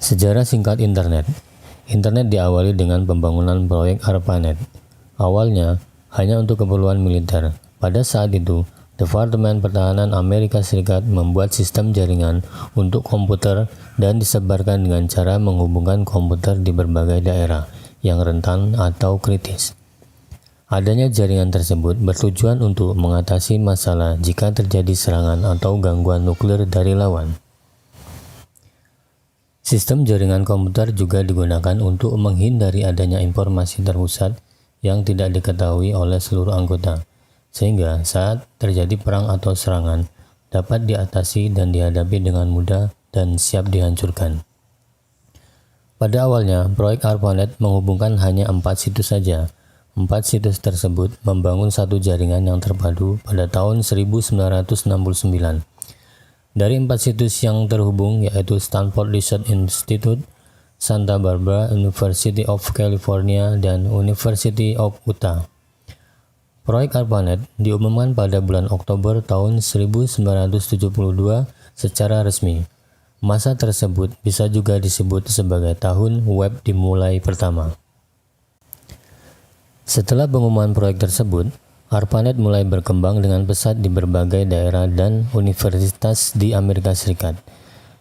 Sejarah singkat Internet. Internet diawali dengan pembangunan proyek ARPANET. Awalnya hanya untuk keperluan militer. Pada saat itu, Departemen Pertahanan Amerika Serikat membuat sistem jaringan untuk komputer dan disebarkan dengan cara menghubungkan komputer di berbagai daerah yang rentan atau kritis. Adanya jaringan tersebut bertujuan untuk mengatasi masalah jika terjadi serangan atau gangguan nuklir dari lawan. Sistem jaringan komputer juga digunakan untuk menghindari adanya informasi terpusat yang tidak diketahui oleh seluruh anggota, sehingga saat terjadi perang atau serangan dapat diatasi dan dihadapi dengan mudah dan siap dihancurkan. Pada awalnya, proyek ARPANET menghubungkan hanya 4 situs saja. 4 situs tersebut membangun satu jaringan yang terpadu pada tahun 1969. Dari 4 situs yang terhubung yaitu Stanford Research Institute, Santa Barbara University of California, dan University of Utah. Proyek ARPANET diumumkan pada bulan Oktober tahun 1972 secara resmi. Masa tersebut bisa juga disebut sebagai tahun web dimulai pertama. Setelah pengumuman proyek tersebut, ARPANET mulai berkembang dengan pesat di berbagai daerah dan universitas di Amerika Serikat.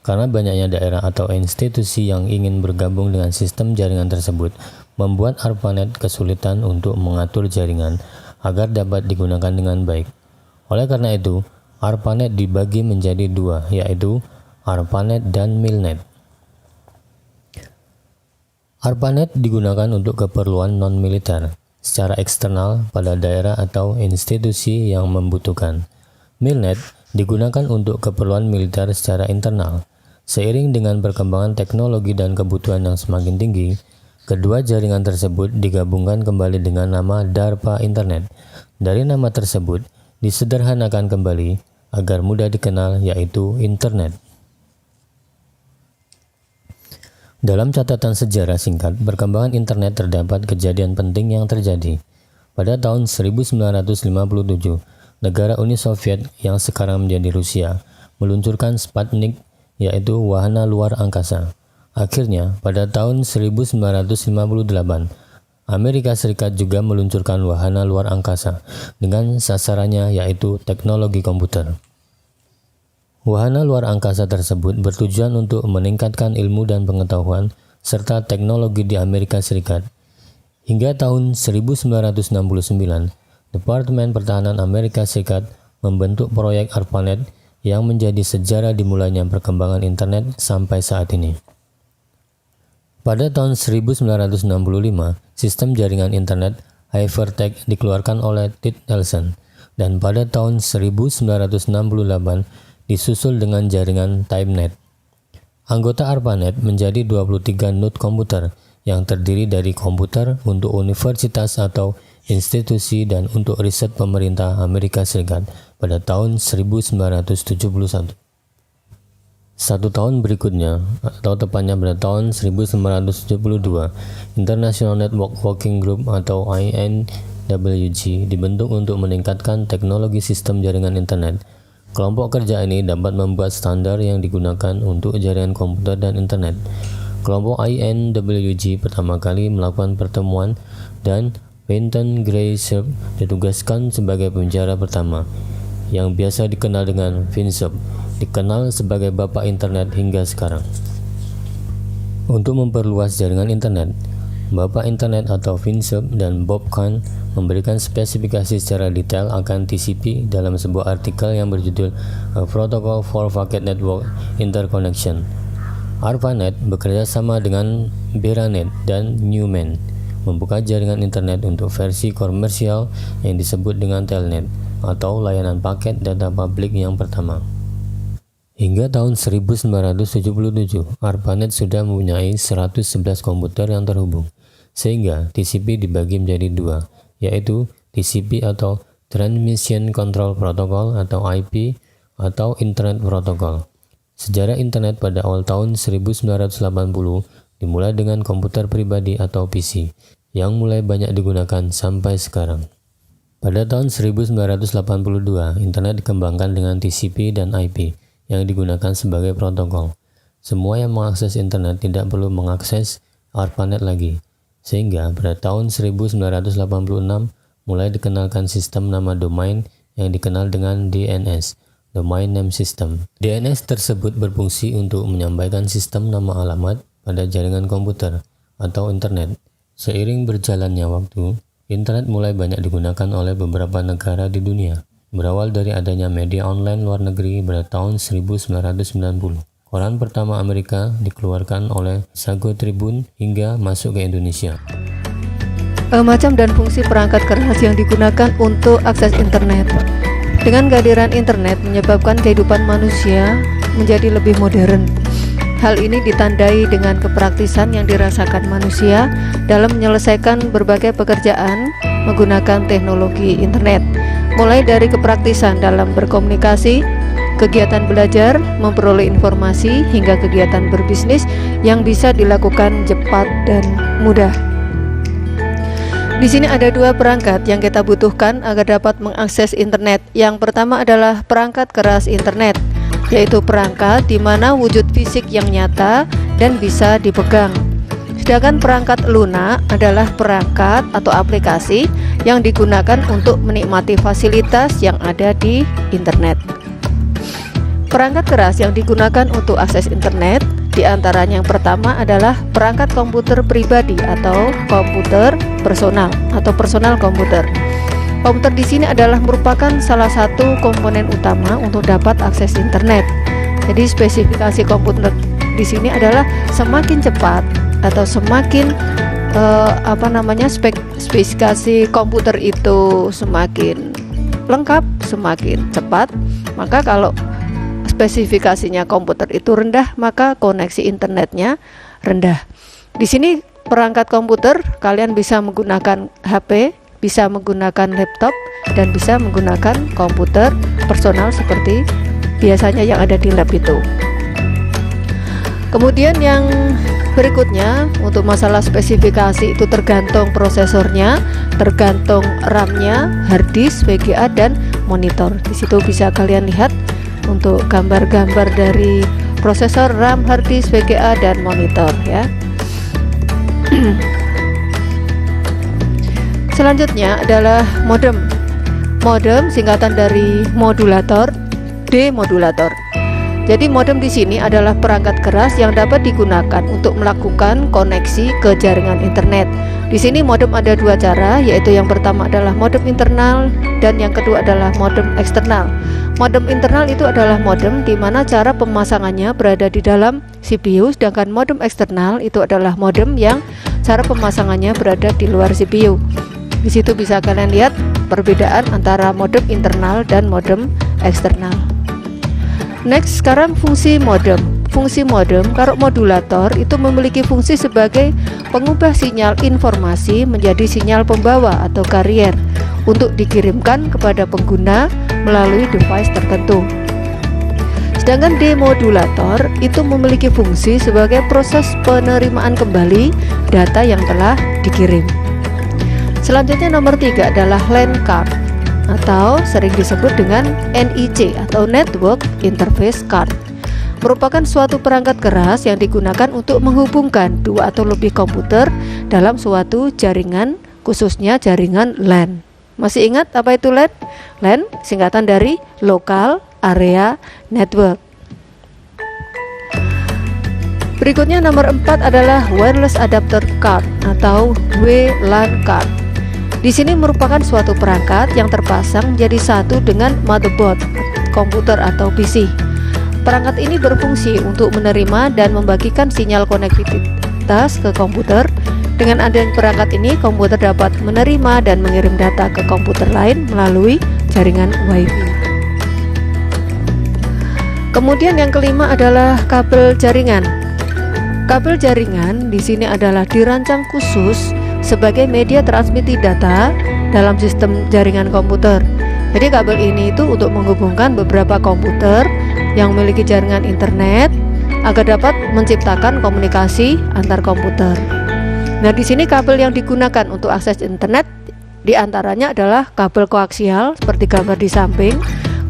Karena banyaknya daerah atau institusi yang ingin bergabung dengan sistem jaringan tersebut, membuat ARPANET kesulitan untuk mengatur jaringan agar dapat digunakan dengan baik. Oleh karena itu, ARPANET dibagi menjadi dua, yaitu ARPANET dan MILNET. ARPANET digunakan untuk keperluan non-militer secara eksternal pada daerah atau institusi yang membutuhkan. MILNET digunakan untuk keperluan militer secara internal. Seiring dengan perkembangan teknologi dan kebutuhan yang semakin tinggi, kedua jaringan tersebut digabungkan kembali dengan nama DARPA Internet. Dari nama tersebut disederhanakan kembali agar mudah dikenal, yaitu Internet. Dalam catatan sejarah singkat perkembangan internet terdapat kejadian penting yang terjadi. Pada tahun 1957, negara Uni Soviet yang sekarang menjadi Rusia meluncurkan Sputnik, yaitu wahana luar angkasa. Akhirnya, pada tahun 1958, Amerika Serikat juga meluncurkan wahana luar angkasa dengan sasarannya yaitu teknologi komputer. Wahana luar angkasa tersebut bertujuan untuk meningkatkan ilmu dan pengetahuan serta teknologi di Amerika Serikat. Hingga tahun 1969, Departemen Pertahanan Amerika Serikat membentuk proyek ARPANET yang menjadi sejarah dimulainya perkembangan internet sampai saat ini. Pada tahun 1965, sistem jaringan internet Hypertext dikeluarkan oleh Ted Nelson, dan pada tahun 1968 disusul dengan jaringan TimeNet. Anggota ARPANET menjadi 23 node komputer yang terdiri dari komputer untuk universitas atau institusi dan untuk riset pemerintah Amerika Serikat pada tahun 1971. Satu tahun berikutnya, atau tepatnya pada tahun 1972, International Network Working Group atau INWG dibentuk untuk meningkatkan teknologi sistem jaringan internet. Kelompok kerja ini dapat membuat standar yang digunakan untuk jaringan komputer dan internet. Kelompok INWG pertama kali melakukan pertemuan dan Benton Gray Sharp ditugaskan sebagai pembicara pertama, yang biasa dikenal dengan FinSharp, dikenal sebagai bapak internet hingga sekarang. Untuk memperluas jaringan internet, Bapak Internet atau FinSharp dan Bob Kahn memberikan spesifikasi secara detail akan TCP dalam sebuah artikel yang berjudul A Protocol for Packet Network Interconnection. ARPANET bekerja sama dengan Beranet dan Newman membuka jaringan internet untuk versi komersial yang disebut dengan Telnet atau layanan paket data publik yang pertama. Hingga tahun 1977, ARPANET sudah mempunyai 111 komputer yang terhubung, sehingga TCP dibagi menjadi dua, yaitu TCP atau Transmission Control Protocol atau IP atau Internet Protocol. Sejarah internet pada awal tahun 1980 dimulai dengan komputer pribadi atau PC, yang mulai banyak digunakan sampai sekarang. Pada tahun 1982, internet dikembangkan dengan TCP dan IP, yang digunakan sebagai protokol. Semua yang mengakses internet tidak perlu mengakses ARPANET lagi, sehingga pada tahun 1986 mulai dikenalkan sistem nama domain yang dikenal dengan DNS, Domain Name System. DNS tersebut berfungsi untuk menyampaikan sistem nama alamat pada jaringan komputer atau internet. Seiring berjalannya waktu, internet mulai banyak digunakan oleh beberapa negara di dunia, berawal dari adanya media online luar negeri pada tahun 1990. Koran pertama Amerika dikeluarkan oleh Sago Tribune hingga masuk ke Indonesia. Macam dan fungsi perangkat keras yang digunakan untuk akses internet. Dengan kehadiran internet menyebabkan kehidupan manusia menjadi lebih modern. Hal ini ditandai dengan kepraktisan yang dirasakan manusia dalam menyelesaikan berbagai pekerjaan menggunakan teknologi internet, mulai dari kepraktisan dalam berkomunikasi, kegiatan belajar, memperoleh informasi, hingga kegiatan berbisnis yang bisa dilakukan cepat dan mudah. Di sini ada dua perangkat yang kita butuhkan agar dapat mengakses internet. Yang pertama adalah perangkat keras internet, yaitu perangkat di mana wujud fisik yang nyata dan bisa dipegang. Sedangkan perangkat lunak adalah perangkat atau aplikasi yang digunakan untuk menikmati fasilitas yang ada di internet. Perangkat keras yang digunakan untuk akses internet diantaranya yang pertama adalah perangkat komputer pribadi atau komputer personal atau personal komputer. Komputer di sini adalah merupakan salah satu komponen utama untuk dapat akses internet. Jadi spesifikasi komputer di sini adalah semakin cepat atau semakin spesifikasi komputer itu semakin lengkap, semakin cepat, maka kalau spesifikasinya komputer itu rendah, maka koneksi internetnya rendah. Di sini perangkat komputer kalian bisa menggunakan HP, bisa menggunakan laptop, dan bisa menggunakan komputer personal seperti biasanya yang ada di lab itu. Kemudian yang berikutnya untuk masalah spesifikasi itu tergantung prosesornya, tergantung RAM-nya, hard disk, VGA, dan monitor. Di situ bisa kalian lihat untuk gambar-gambar dari prosesor, RAM, hard disk, VGA, dan monitor ya. Selanjutnya adalah modem. Modem singkatan dari modulator, demodulator. Jadi modem di sini adalah perangkat keras yang dapat digunakan untuk melakukan koneksi ke jaringan internet. Di sini modem ada dua cara, yaitu yang pertama adalah modem internal dan yang kedua adalah modem eksternal. Modem internal itu adalah modem di mana cara pemasangannya berada di dalam CPU, sedangkan modem eksternal itu adalah modem yang cara pemasangannya berada di luar CPU. Di situ bisa kalian lihat perbedaan antara modem internal dan modem eksternal. Next, sekarang fungsi modem. Fungsi modem, kalau modulator itu memiliki fungsi sebagai pengubah sinyal informasi menjadi sinyal pembawa atau carrier untuk dikirimkan kepada pengguna melalui device tertentu. Sedangkan demodulator itu memiliki fungsi sebagai proses penerimaan kembali data yang telah dikirim. Selanjutnya nomor 3 adalah LAN card atau sering disebut dengan NIC atau Network Interface Card. Merupakan suatu perangkat keras yang digunakan untuk menghubungkan dua atau lebih komputer dalam suatu jaringan, khususnya jaringan LAN. Masih ingat apa itu LAN? LAN singkatan dari Local Area Network. Berikutnya nomor 4 adalah Wireless Adapter Card atau WLAN Card. Di sini merupakan suatu perangkat yang terpasang menjadi satu dengan motherboard komputer atau PC. Perangkat ini berfungsi untuk menerima dan membagikan sinyal konektivitas ke komputer. Dengan adanya perangkat ini, komputer dapat menerima dan mengirim data ke komputer lain melalui jaringan Wi-Fi. Kemudian yang kelima adalah kabel jaringan. Kabel jaringan di sini adalah dirancang khusus sebagai media transmisi data dalam sistem jaringan komputer. Jadi kabel ini itu untuk menghubungkan beberapa komputer yang memiliki jaringan internet agar dapat menciptakan komunikasi antar komputer. Nah, di sini kabel yang digunakan untuk akses internet diantaranya adalah kabel koaksial seperti gambar di samping,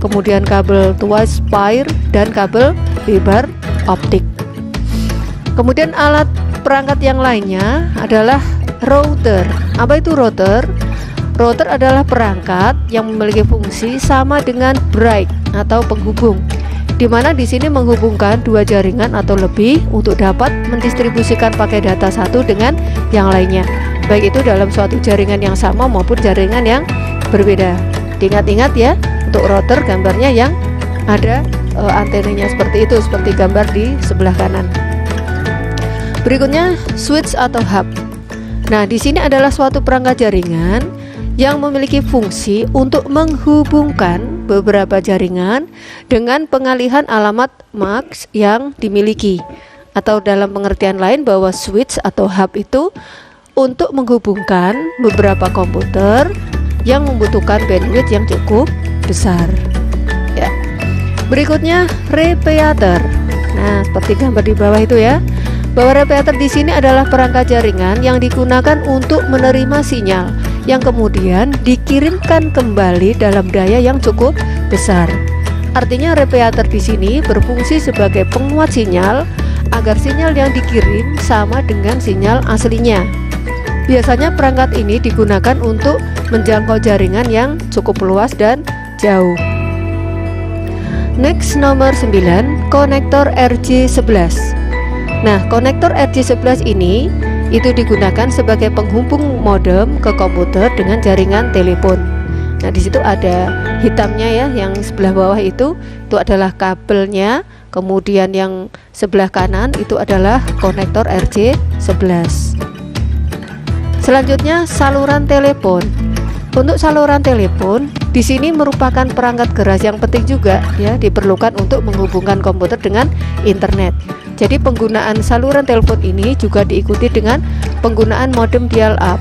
kemudian kabel twice pair dan kabel fiber optik. Kemudian alat perangkat yang lainnya adalah router. Apa itu router? Router adalah perangkat yang memiliki fungsi sama dengan break atau penghubung, di mana di sini menghubungkan dua jaringan atau lebih untuk dapat mendistribusikan pakai data satu dengan yang lainnya, baik itu dalam suatu jaringan yang sama maupun jaringan yang berbeda. Diingat-ingat ya, untuk router gambarnya yang ada antenanya seperti itu, seperti gambar di sebelah kanan. Berikutnya switch atau hub. Nah, di sini adalah suatu perangkat jaringan yang memiliki fungsi untuk menghubungkan beberapa jaringan dengan pengalihan alamat MAC yang dimiliki. Atau dalam pengertian lain bahwa switch atau hub itu untuk menghubungkan beberapa komputer yang membutuhkan bandwidth yang cukup besar. Ya. Berikutnya repeater. Nah, seperti gambar di bawah itu ya. Bahwa repeater di sini adalah perangkat jaringan yang digunakan untuk menerima sinyal yang kemudian dikirimkan kembali dalam daya yang cukup besar. Artinya repeater di sini berfungsi sebagai penguat sinyal agar sinyal yang dikirim sama dengan sinyal aslinya. Biasanya perangkat ini digunakan untuk menjangkau jaringan yang cukup luas dan jauh. Next, nomor 9, konektor RJ11. Nah, konektor RJ11 ini itu digunakan sebagai penghubung modem ke komputer dengan jaringan telepon. Nah, di situ ada hitamnya ya, yang sebelah bawah itu adalah kabelnya, kemudian yang sebelah kanan itu adalah konektor RJ11. Selanjutnya saluran telepon. Untuk saluran telepon di sini merupakan perangkat keras yang penting juga ya, diperlukan untuk menghubungkan komputer dengan internet. Jadi penggunaan saluran telepon ini juga diikuti dengan penggunaan modem dial-up.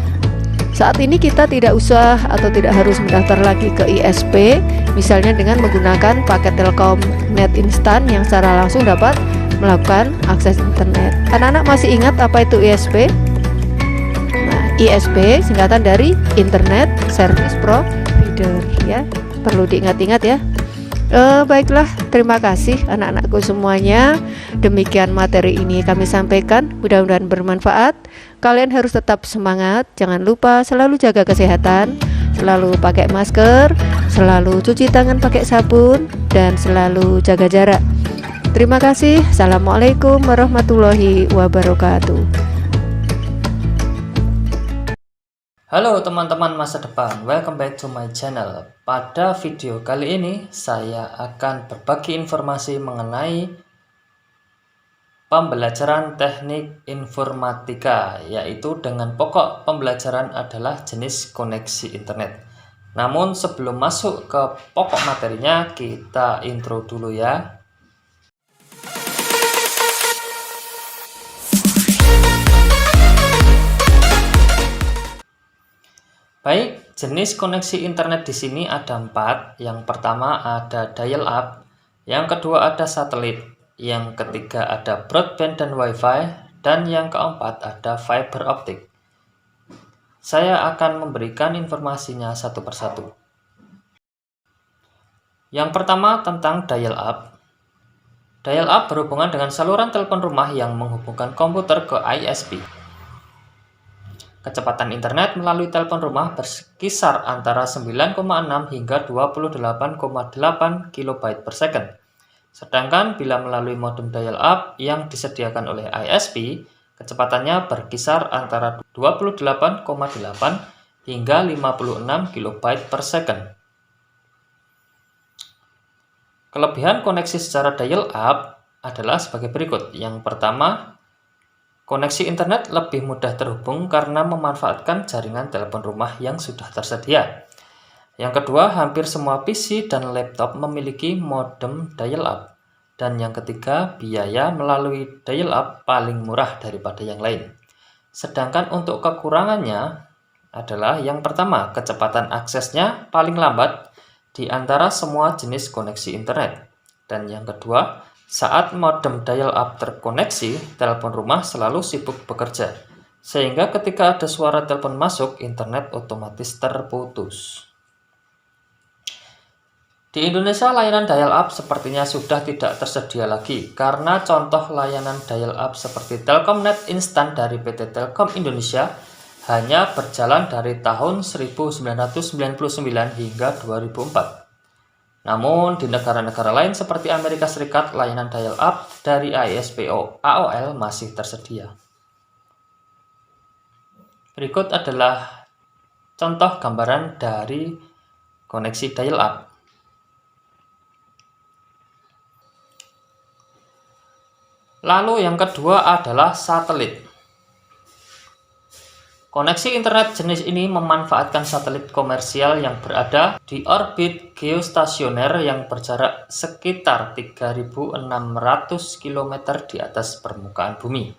Saat ini kita tidak usah atau tidak harus mendaftar lagi ke ISP, misalnya dengan menggunakan paket Telkom Net Instan yang secara langsung dapat melakukan akses internet. Anak-anak masih ingat apa itu ISP? ISP singkatan dari Internet Service Provider ya, perlu diingat-ingat ya. Baiklah, terima kasih anak-anakku semuanya. Demikian materi ini kami sampaikan, mudah-mudahan bermanfaat. Kalian harus tetap semangat, jangan lupa selalu jaga kesehatan, selalu pakai masker, selalu cuci tangan pakai sabun, dan selalu jaga jarak. Terima kasih. Assalamualaikum warahmatullahi wabarakatuh. Halo teman-teman masa depan, welcome back to my channel. Pada video kali ini saya akan berbagi informasi mengenai pembelajaran teknik informatika, yaitu dengan pokok pembelajaran adalah jenis koneksi internet. Namun sebelum masuk ke pokok materinya, kita intro dulu ya. Baik, jenis koneksi internet di sini ada 4. Yang pertama ada dial-up, yang kedua ada satelit, yang ketiga ada broadband dan wifi, dan yang keempat ada fiber optik. Saya akan memberikan informasinya satu persatu. Yang pertama tentang dial-up. Dial-up berhubungan dengan saluran telepon rumah yang menghubungkan komputer ke ISP. Kecepatan internet melalui telepon rumah berkisar antara 9,6 hingga 28,8 KB per second. Sedangkan bila melalui modem dial-up yang disediakan oleh ISP, kecepatannya berkisar antara 28,8 hingga 56 KB per second. Kelebihan koneksi secara dial-up adalah sebagai berikut. Yang pertama, koneksi internet lebih mudah terhubung karena memanfaatkan jaringan telepon rumah yang sudah tersedia. Yang kedua, hampir semua PC dan laptop memiliki modem dial-up. Dan yang ketiga, biaya melalui dial-up paling murah daripada yang lain. Sedangkan untuk kekurangannya adalah yang pertama, kecepatan aksesnya paling lambat di antara semua jenis koneksi internet. Dan yang kedua, saat modem dial-up terkoneksi, telepon rumah selalu sibuk bekerja, sehingga ketika ada suara telepon masuk, internet otomatis terputus. Di Indonesia, layanan dial-up sepertinya sudah tidak tersedia lagi karena contoh layanan dial-up seperti Telkomnet Instan dari PT Telkom Indonesia hanya berjalan dari tahun 1999 hingga 2004. Namun, di negara-negara lain seperti Amerika Serikat, layanan dial-up dari ISP AOL masih tersedia. Berikut adalah contoh gambaran dari koneksi dial-up. Lalu yang kedua adalah satelit. Koneksi internet jenis ini memanfaatkan satelit komersial yang berada di orbit geostasioner yang berjarak sekitar 3.600 km di atas permukaan bumi.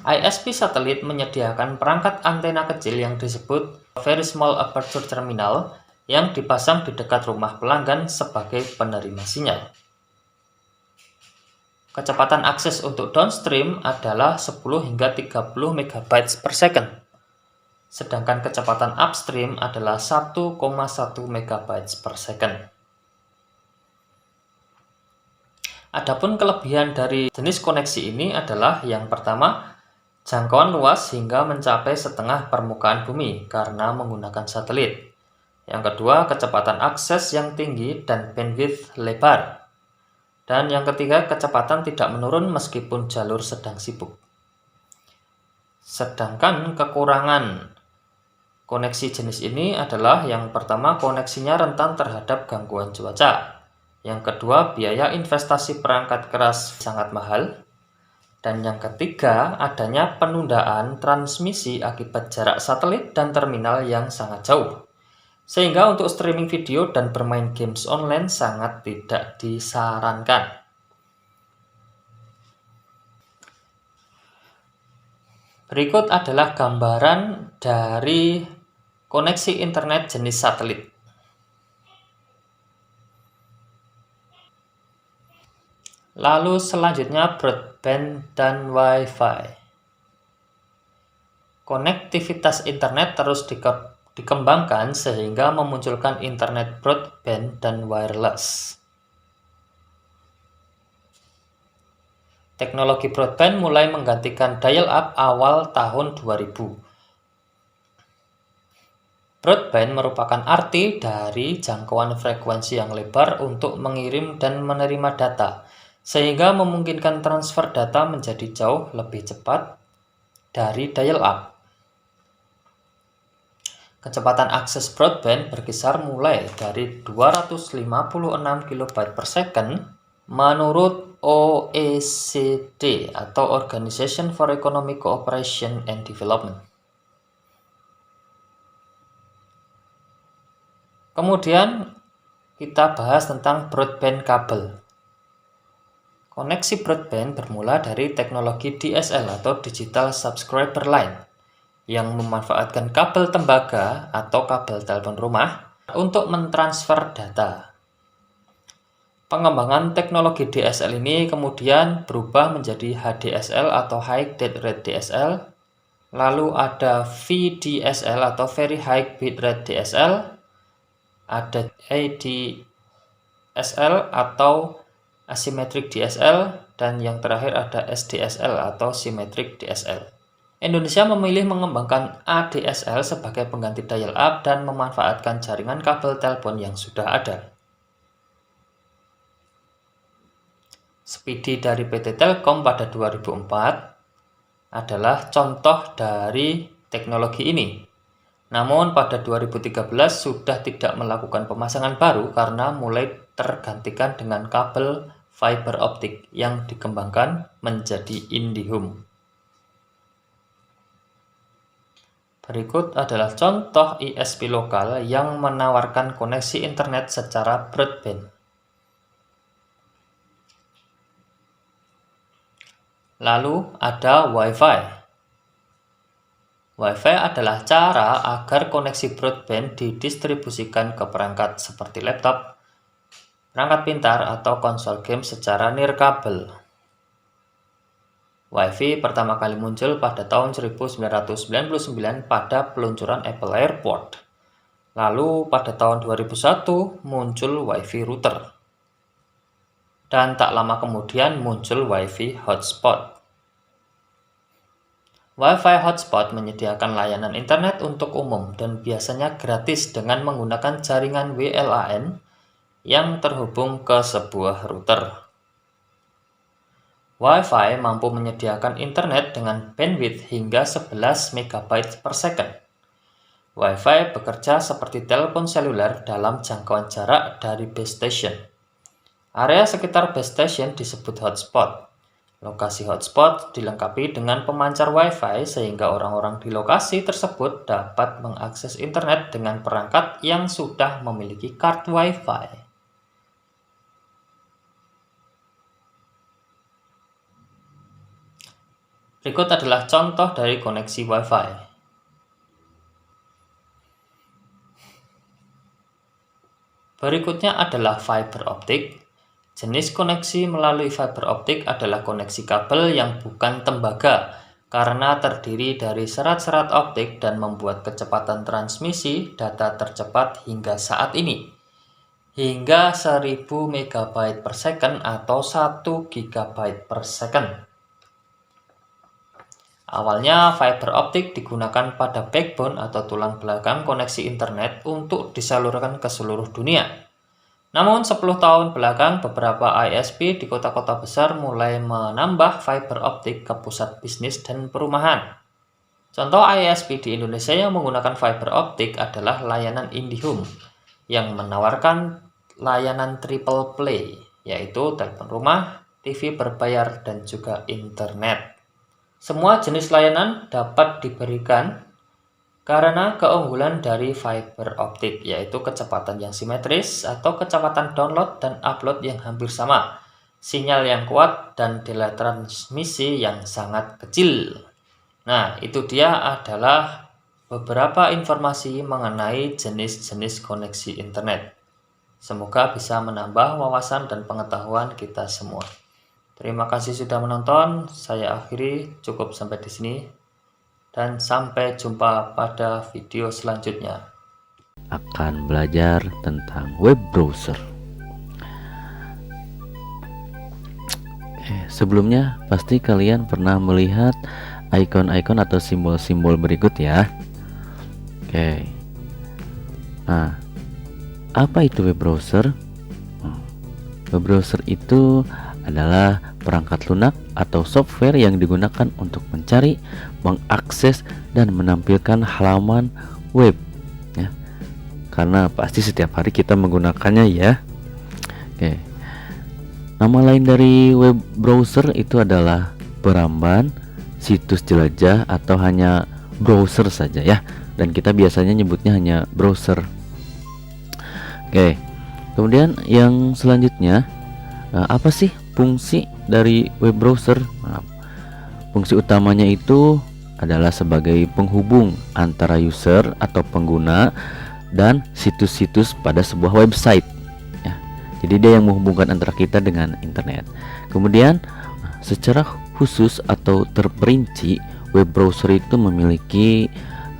ISP satelit menyediakan perangkat antena kecil yang disebut Very Small Aperture Terminal yang dipasang di dekat rumah pelanggan sebagai penerima sinyal. Kecepatan akses untuk downstream adalah 10 hingga 30 MB per second, sedangkan kecepatan upstream adalah 1,1 MB per second. Adapun kelebihan dari jenis koneksi ini adalah yang pertama, jangkauan luas hingga mencapai setengah permukaan bumi karena menggunakan satelit. Yang kedua, kecepatan akses yang tinggi dan bandwidth lebar. Dan yang ketiga, kecepatan tidak menurun meskipun jalur sedang sibuk. Sedangkan kekurangan koneksi jenis ini adalah yang pertama, koneksinya rentan terhadap gangguan cuaca. Yang kedua, biaya investasi perangkat keras sangat mahal. Dan yang ketiga, adanya penundaan transmisi akibat jarak satelit dan terminal yang sangat jauh. Sehingga untuk streaming video dan bermain games online sangat tidak disarankan. Berikut adalah gambaran dari koneksi internet jenis satelit. Lalu selanjutnya broadband dan Wi-Fi. Konektivitas internet terus dikembangkan sehingga memunculkan internet broadband dan wireless. Teknologi broadband mulai menggantikan dial-up awal tahun 2000. Broadband merupakan arti dari jangkauan frekuensi yang lebar untuk mengirim dan menerima data, sehingga memungkinkan transfer data menjadi jauh lebih cepat dari dial-up. Kecepatan akses broadband berkisar mulai dari 256 KB per second menurut OECD atau Organization for Economic Cooperation and Development. Kemudian kita bahas tentang broadband kabel. Koneksi broadband bermula dari teknologi DSL atau Digital Subscriber Line yang memanfaatkan kabel tembaga atau kabel telepon rumah untuk mentransfer data. Pengembangan teknologi DSL ini kemudian berubah menjadi HDSL atau High Data Rate DSL, lalu ada VDSL atau Very High Bitrate DSL, ada ADSL atau Asymmetric DSL, dan yang terakhir ada SDSL atau Symmetric DSL. Indonesia memilih mengembangkan ADSL sebagai pengganti dial-up dan memanfaatkan jaringan kabel telepon yang sudah ada. Speedy dari PT Telkom pada 2004 adalah contoh dari teknologi ini. Namun pada 2013 sudah tidak melakukan pemasangan baru karena mulai tergantikan dengan kabel fiber optik yang dikembangkan menjadi IndiHome. Berikut adalah contoh ISP lokal yang menawarkan koneksi internet secara broadband. Lalu ada Wi-Fi. Wi-Fi adalah cara agar koneksi broadband didistribusikan ke perangkat seperti laptop, perangkat pintar, atau konsol game secara nirkabel. Wi-Fi pertama kali muncul pada tahun 1999 pada peluncuran Apple AirPod. Lalu pada tahun 2001 muncul WiFi router. Dan tak lama kemudian muncul WiFi hotspot. WiFi hotspot menyediakan layanan internet untuk umum dan biasanya gratis dengan menggunakan jaringan WLAN yang terhubung ke sebuah router. WiFi mampu menyediakan internet dengan bandwidth hingga 11 MB per second. WiFi bekerja seperti telepon seluler dalam jangkauan jarak dari base station. Area sekitar base station disebut hotspot. Lokasi hotspot dilengkapi dengan pemancar WiFi sehingga orang-orang di lokasi tersebut dapat mengakses internet dengan perangkat yang sudah memiliki kartu WiFi. Berikut adalah contoh dari koneksi WiFi. Berikutnya adalah fiber optik. Jenis koneksi melalui fiber optik adalah koneksi kabel yang bukan tembaga karena terdiri dari serat-serat optik dan membuat kecepatan transmisi data tercepat hingga saat ini, hingga 1000 MB per second atau 1 GB per second. Awalnya fiber optik digunakan pada backbone atau tulang belakang koneksi internet untuk disalurkan ke seluruh dunia. Namun 10 tahun belakang beberapa ISP di kota-kota besar mulai menambah fiber optik ke pusat bisnis dan perumahan. Contoh ISP di Indonesia yang menggunakan fiber optik adalah layanan IndiHome yang menawarkan layanan triple play, yaitu telepon rumah, TV berbayar, dan juga internet. Semua jenis layanan dapat diberikan karena keunggulan dari fiber optik, yaitu kecepatan yang simetris atau kecepatan download dan upload yang hampir sama, sinyal yang kuat, dan delay transmisi yang sangat kecil. Nah, itu dia adalah beberapa informasi mengenai jenis-jenis koneksi internet. Semoga bisa menambah wawasan dan pengetahuan kita semua. Terima kasih sudah menonton. Saya akhiri cukup sampai di sini. Dan sampai jumpa pada video selanjutnya. Akan belajar tentang web browser. Sebelumnya pasti kalian pernah melihat icon-icon atau simbol-simbol berikut ya. Oke. Nah, apa itu web browser? Web browser itu adalah perangkat lunak atau software yang digunakan untuk mencari, mengakses, dan menampilkan halaman web ya. Karena pasti setiap hari kita menggunakannya ya. Oke. Nama lain dari web browser itu adalah peramban, situs jelajah, atau hanya browser saja ya. Dan kita biasanya nyebutnya hanya browser. Oke. Kemudian yang selanjutnya, apa sih fungsi dari web browser? Nah, fungsi utamanya itu adalah sebagai penghubung antara user atau pengguna dan situs-situs pada sebuah website ya. Jadi dia yang menghubungkan antara kita dengan internet. Kemudian secara khusus atau terperinci, web browser itu memiliki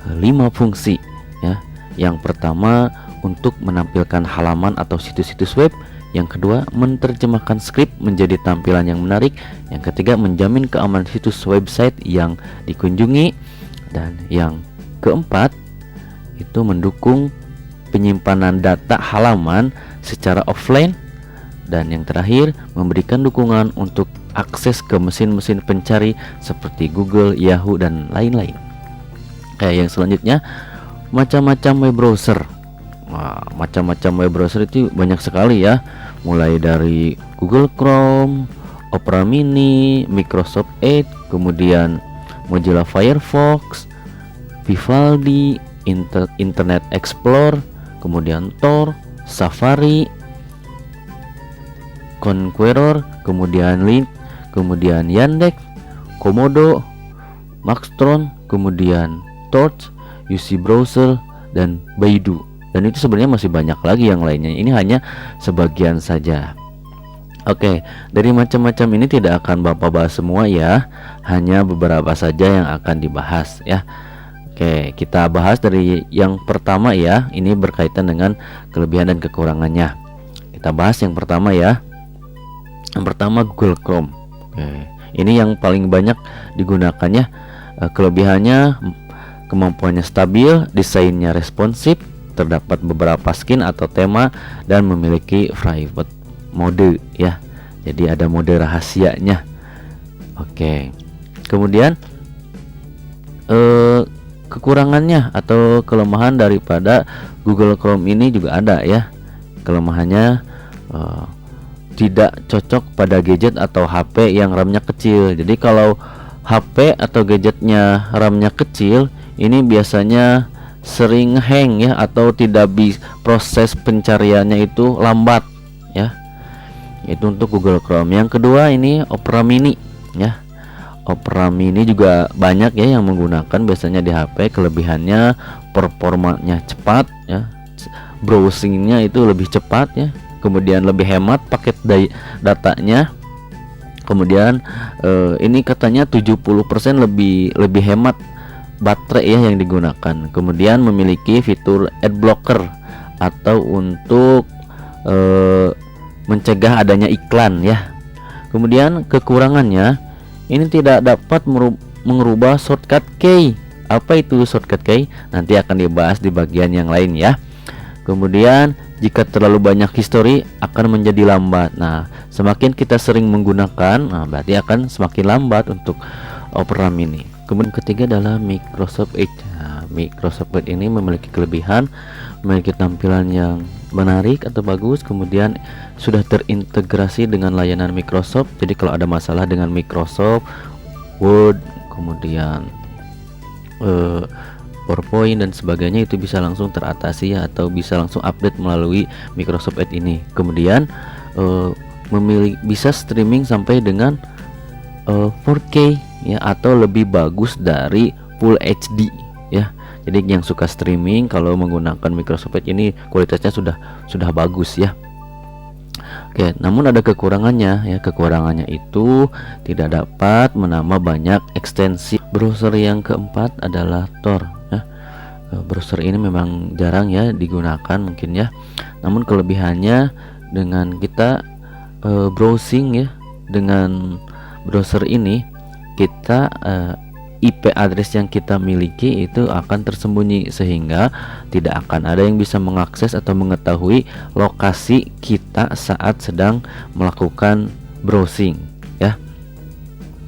5 fungsi ya. Yang pertama, untuk menampilkan halaman atau situs-situs web. Yang kedua, menerjemahkan skrip menjadi tampilan yang menarik. Yang ketiga, menjamin keamanan situs website yang dikunjungi. Dan yang keempat, itu mendukung penyimpanan data halaman secara offline. Dan yang terakhir, memberikan dukungan untuk akses ke mesin-mesin pencari seperti Google, Yahoo, dan lain-lain. Yang selanjutnya, macam-macam web browser. Nah, macam-macam web browser itu banyak sekali ya, mulai dari Google Chrome, Opera Mini, Microsoft Edge, kemudian Mozilla Firefox, Vivaldi, Internet Explorer, kemudian Tor, Safari, Conqueror, kemudian Link, kemudian Yandex, Komodo, Maxtron, kemudian Torch, UC Browser, dan Baidu. Dan itu sebenarnya masih banyak lagi yang lainnya. Ini hanya sebagian saja. Oke, dari macam-macam ini tidak akan Bapak bahas semua ya, hanya beberapa saja yang akan dibahas ya. Oke, kita bahas dari yang pertama ya. Ini berkaitan dengan kelebihan dan kekurangannya. Kita bahas yang pertama ya. Yang pertama Google Chrome. Oke, ini yang paling banyak digunakannya. Kelebihannya, kemampuannya stabil, desainnya responsif, terdapat beberapa skin atau tema, dan memiliki private mode ya. Jadi ada mode rahasianya. Oke. Kemudian kekurangannya atau kelemahan daripada Google Chrome ini juga ada ya. Kelemahannya tidak cocok pada gadget atau HP yang RAM-nya kecil. Jadi kalau HP atau gadgetnya RAM-nya kecil, ini biasanya sering hang ya, atau tidak bisa, proses pencariannya itu lambat ya. Itu untuk Google Chrome. Yang kedua ini Opera Mini ya. Opera Mini juga banyak ya yang menggunakan biasanya di HP. Kelebihannya performanya cepat ya, browsingnya itu lebih cepat ya, kemudian lebih hemat paket datanya. Kemudian ini katanya 70% lebih hemat baterai ya yang digunakan. Kemudian memiliki fitur ad blocker atau untuk mencegah adanya iklan ya. Kemudian kekurangannya, ini tidak dapat mengubah shortcut key. Apa itu shortcut key? Nanti akan dibahas di bagian yang lain ya. Kemudian jika terlalu banyak history akan menjadi lambat. Nah, semakin kita sering menggunakan, berarti akan semakin lambat untuk Opera Mini. Kemudian ketiga adalah Microsoft Edge. Nah, Microsoft Edge ini memiliki kelebihan, memiliki tampilan yang menarik atau bagus, kemudian sudah terintegrasi dengan layanan Microsoft. Jadi kalau ada masalah dengan Microsoft Word, kemudian PowerPoint dan sebagainya, itu bisa langsung teratasi ya, atau bisa langsung update melalui Microsoft Edge ini. Kemudian bisa streaming sampai dengan 4K ya, atau lebih bagus dari Full HD ya. Jadi yang suka streaming kalau menggunakan Microsoft Edge ini kualitasnya sudah bagus ya. Oke, namun ada kekurangannya ya. Kekurangannya itu tidak dapat menambah banyak ekstensi. Browser yang keempat adalah Tor ya. Browser ini memang jarang ya digunakan mungkin ya. Namun kelebihannya, dengan kita browsing ya dengan browser ini, kita IP address yang kita miliki itu akan tersembunyi, sehingga tidak akan ada yang bisa mengakses atau mengetahui lokasi kita saat sedang melakukan browsing ya.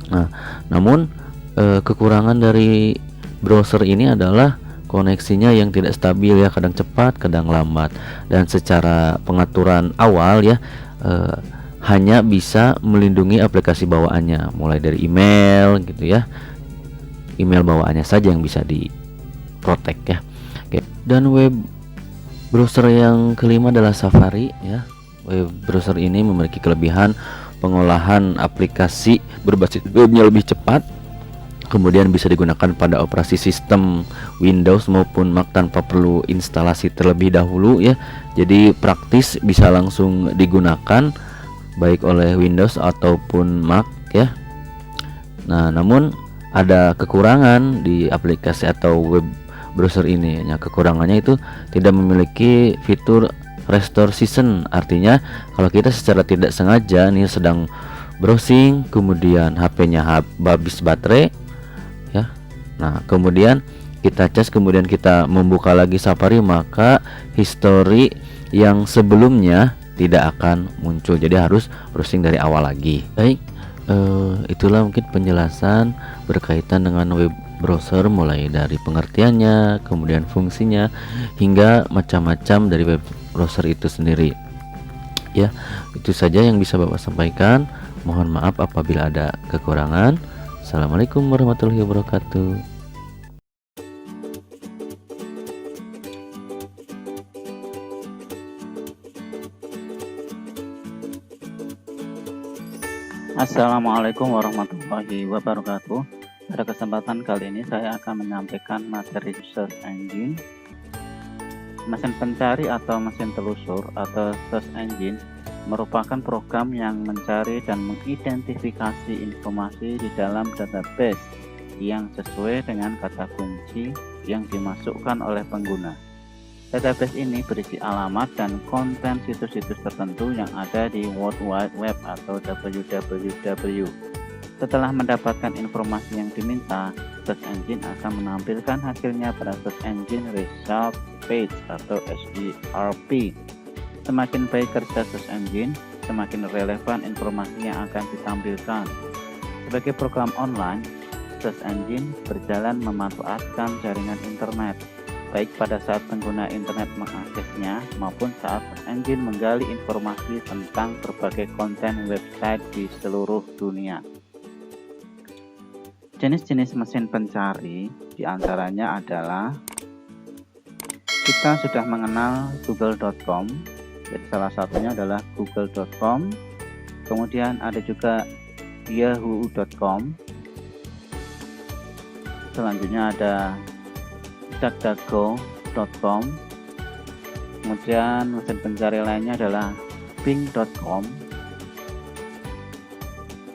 Nah, namun kekurangan dari browser ini adalah koneksinya yang tidak stabil ya, kadang cepat, kadang lambat, dan secara pengaturan awal ya hanya bisa melindungi aplikasi bawaannya, mulai dari email gitu ya. Email bawaannya saja yang bisa diprotek ya. Oke. Dan web browser yang kelima adalah Safari ya. Web browser ini memiliki kelebihan pengolahan aplikasi berbasis webnya lebih cepat, kemudian bisa digunakan pada operasi sistem Windows maupun Mac tanpa perlu instalasi terlebih dahulu ya. Jadi praktis, bisa langsung digunakan baik oleh Windows ataupun Mac ya. Nah, namun ada kekurangan di aplikasi atau web browser ini. Ya, kekurangannya itu tidak memiliki fitur restore season. Artinya kalau kita secara tidak sengaja nih sedang browsing, kemudian HP-nya habis baterai ya. Nah, kemudian kita cas, kemudian kita membuka lagi Safari, maka history yang sebelumnya tidak akan muncul. Jadi harus browsing dari awal lagi. Baik, itulah mungkin penjelasan berkaitan dengan web browser, mulai dari pengertiannya, kemudian fungsinya, hingga macam-macam dari web browser itu sendiri ya. Itu saja yang bisa Bapak sampaikan. Mohon maaf apabila ada kekurangan. Assalamualaikum warahmatullahi wabarakatuh. Assalamualaikum warahmatullahi wabarakatuh. Pada kesempatan kali ini saya akan menyampaikan materi search engine. Mesin pencari atau mesin telusur atau search engine merupakan program yang mencari dan mengidentifikasi informasi di dalam database yang sesuai dengan kata kunci yang dimasukkan oleh pengguna. Database ini berisi alamat dan konten situs-situs tertentu yang ada di World Wide Web atau www. Setelah mendapatkan informasi yang diminta, search engine akan menampilkan hasilnya pada Search Engine Result Page atau SERP. Semakin baik kerja search engine, semakin relevan informasi yang akan ditampilkan. Sebagai program online, search engine berjalan memanfaatkan jaringan internet, baik pada saat pengguna internet mengaksesnya maupun saat search engine menggali informasi tentang berbagai konten website di seluruh dunia. Jenis-jenis mesin pencari diantaranya adalah kita sudah mengenal google.com, jadi salah satunya adalah google.com, kemudian ada juga yahoo.com, selanjutnya ada DuckDuckGo.com, kemudian mesin pencari lainnya adalah Bing.com,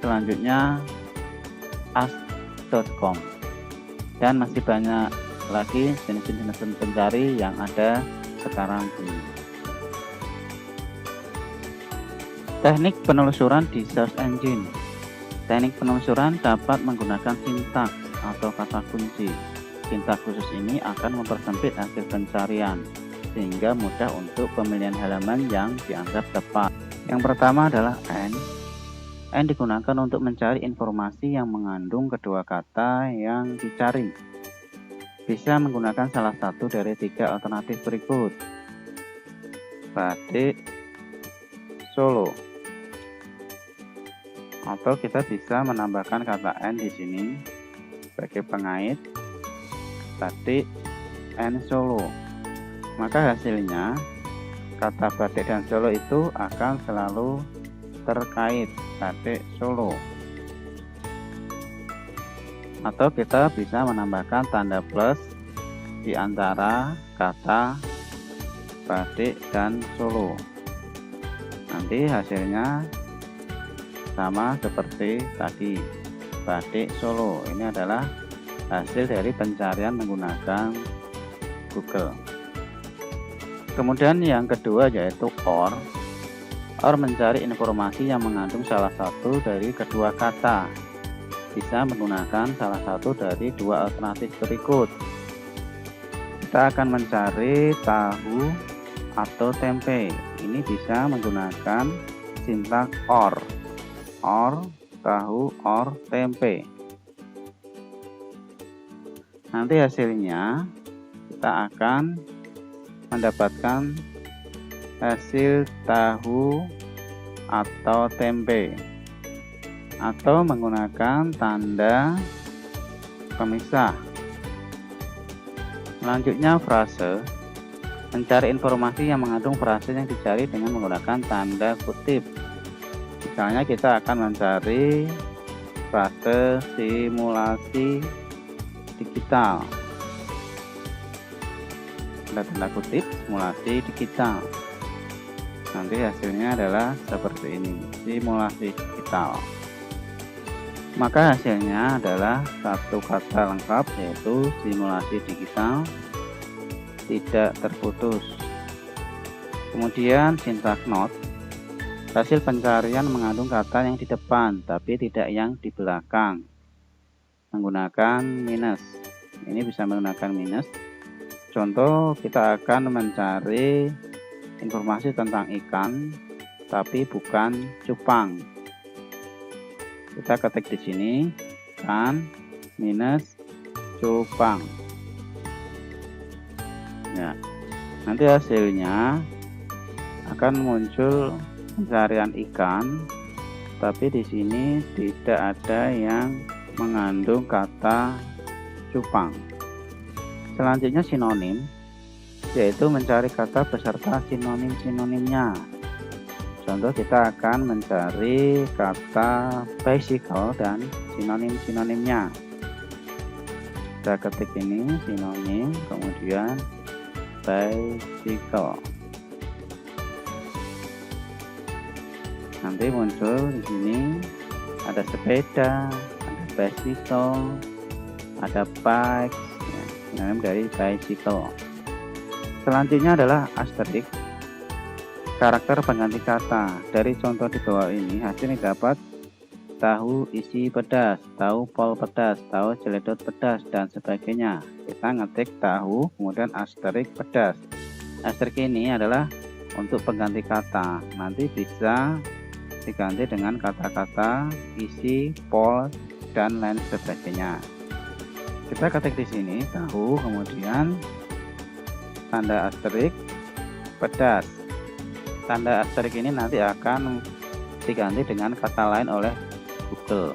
selanjutnya Ask.com, dan masih banyak lagi jenis-jenis mesin pencari yang ada sekarang ini. Teknik penelusuran di search engine. Teknik penelusuran dapat menggunakan sintaks atau kata kunci. Sintaks khusus ini akan mempersempit hasil pencarian sehingga mudah untuk pemilihan halaman yang dianggap tepat. Yang pertama adalah AND. AND digunakan untuk mencari informasi yang mengandung kedua kata yang dicari. Bisa menggunakan salah satu dari 3 alternatif berikut: Batik, Solo. Atau kita bisa menambahkan kata AND di sini sebagai pengait, Batik and Solo. Maka hasilnya kata batik dan Solo itu akan selalu terkait, Batik Solo. Atau kita bisa menambahkan tanda plus di antara kata batik dan Solo. Nanti hasilnya sama seperti tadi, Batik Solo. Ini adalah hasil dari pencarian menggunakan Google. Kemudian yang kedua yaitu OR. OR mencari informasi yang mengandung salah satu dari kedua kata. Bisa menggunakan salah satu dari 2 alternatif berikut. Kita akan mencari tahu atau tempe. Ini bisa menggunakan sintaks OR. OR, tahu, OR, tempe. Nanti hasilnya kita akan mendapatkan hasil tahu atau tempe, atau menggunakan tanda pemisah. Selanjutnya frase. Mencari informasi yang mengandung frase yang dicari dengan menggunakan tanda kutip. Misalnya kita akan mencari frase simulasi digital. Ada tanda kutip simulasi digital. Nanti hasilnya adalah seperti ini, simulasi digital. Maka hasilnya adalah satu kata lengkap yaitu simulasi digital, tidak terputus. Kemudian sintaks not. Hasil pencarian mengandung kata yang di depan tapi tidak yang di belakang. Menggunakan minus. Ini bisa menggunakan minus. Contoh, kita akan mencari informasi tentang ikan tapi bukan cupang. Kita ketik di sini kan minus cupang. Ya, nanti hasilnya akan muncul pencarian ikan, tapi di sini tidak ada yang mengandung kata cupang. Selanjutnya sinonim, yaitu mencari kata beserta sinonim-sinonimnya. Contoh, kita akan mencari kata bicycle dan sinonim-sinonimnya. Kita ketik ini sinonim, kemudian bicycle. Nanti muncul di sini ada sepeda, ada bicycle, ada bikes, ya, sinonim dari bicycle. Selanjutnya adalah asterisk, karakter pengganti kata. Dari contoh di bawah ini hasilnya dapat tahu isi pedas, tahu pol pedas, tahu celedot pedas, dan sebagainya. Kita ngetik tahu kemudian asterisk pedas. Asterisk ini adalah untuk pengganti kata, nanti bisa diganti dengan kata-kata isi, pol, dan lain sebagainya. Kita ketik di sini tahu kemudian tanda asterisk pedas. Tanda asterisk ini nanti akan diganti dengan kata lain oleh Google.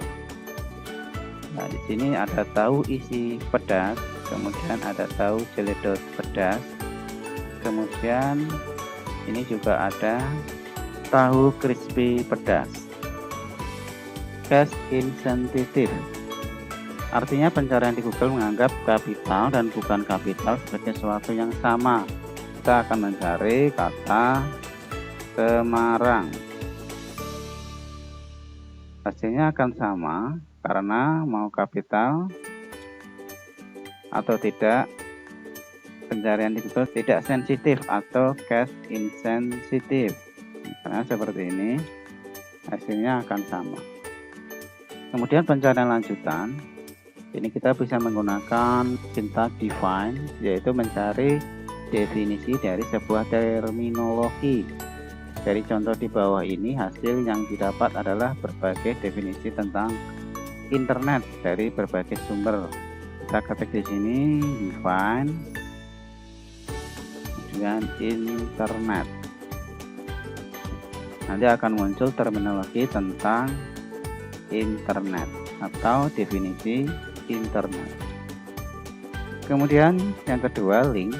Nah, di sini ada tahu isi pedas, kemudian ada tahu celedot pedas, kemudian ini juga ada tahu crispy pedas. Case insensitive, artinya pencarian di Google menganggap kapital dan bukan kapital sebagai sesuatu yang sama. Kita akan mencari kata Semarang. Hasilnya akan sama karena mau kapital atau tidak, pencarian di Google tidak sensitif atau case insensitive. Misalnya seperti ini, hasilnya akan sama. Kemudian pencarian lanjutan, ini kita bisa menggunakan syntax define, yaitu mencari definisi dari sebuah terminologi. Dari contoh di bawah ini, hasil yang didapat adalah berbagai definisi tentang internet dari berbagai sumber. Kita ketik di sini define, kemudian internet. Nanti akan muncul terminologi tentang internet atau definisi internet. Kemudian yang kedua, link,